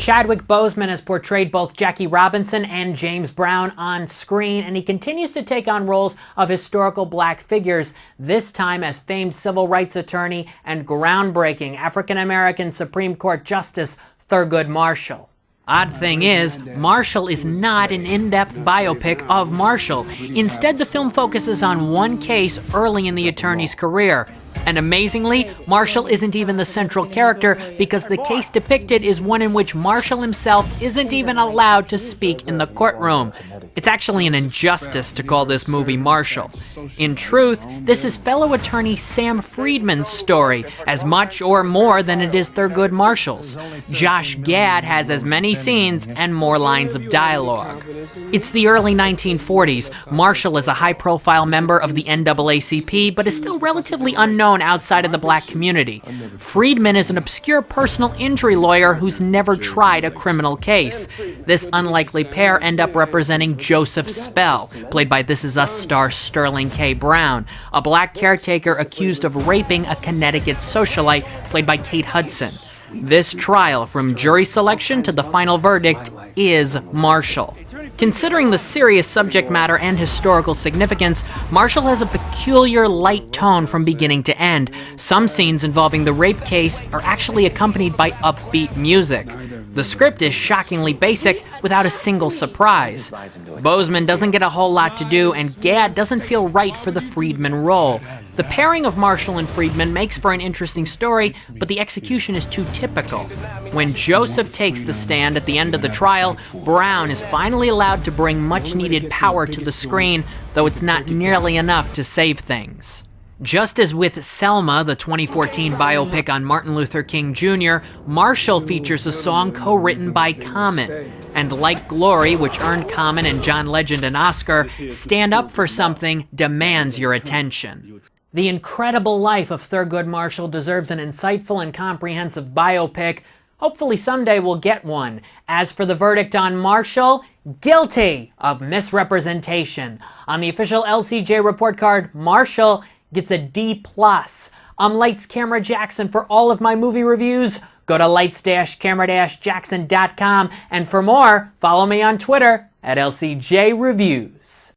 Chadwick Boseman has portrayed both Jackie Robinson and James Brown on screen, and he continues to take on roles of historical black figures, this time as famed civil rights attorney and groundbreaking African-American Supreme Court Justice Thurgood Marshall. Odd thing is, Marshall is not an in-depth biopic of Marshall. Instead, the film focuses on one case early in the attorney's career. And amazingly, Marshall isn't even the central character because the case depicted is one in which Marshall himself isn't even allowed to speak in the courtroom. It's actually an injustice to call this movie Marshall. In truth, this is fellow attorney Sam Friedman's story, as much or more than it is Thurgood Marshall's. Josh Gad has as many scenes and more lines of dialogue. It's the early 1940s. Marshall is a high-profile member of the NAACP, but is still relatively unknown outside of the black community. Friedman is an obscure personal injury lawyer who's never tried a criminal case. This unlikely pair end up representing Joseph Spell, played by This Is Us star Sterling K. Brown, a black caretaker accused of raping a Connecticut socialite, played by Kate Hudson. This trial, from jury selection to the final verdict, is Marshall. Considering the serious subject matter and historical significance, Marshall has a peculiar light tone from beginning to end. Some scenes involving the rape case are actually accompanied by upbeat music. The script is shockingly basic, without a single surprise. Boseman doesn't get a whole lot to do, and Gad doesn't feel right for the Friedman role. The pairing of Marshall and Friedman makes for an interesting story, but the execution is too typical. When Joseph takes the stand at the end of the trial, Brown is finally allowed to bring much-needed power to the screen, though it's not nearly enough to save things. Just as with Selma, the 2014 biopic on Martin Luther King Jr., Marshall features a song co-written by Common. And like Glory, which earned Common and John Legend an Oscar, Stand Up for Something demands your attention. The incredible life of Thurgood Marshall deserves an insightful and comprehensive biopic. Hopefully someday we'll get one. As for the verdict on Marshall, guilty of misrepresentation. On the official LCJ report card, Marshall gets a D+. I'm Lights Camera Jackson. For all of my movie reviews, go to lights-camera-jackson.com. And for more, follow me on Twitter at LCJ Reviews.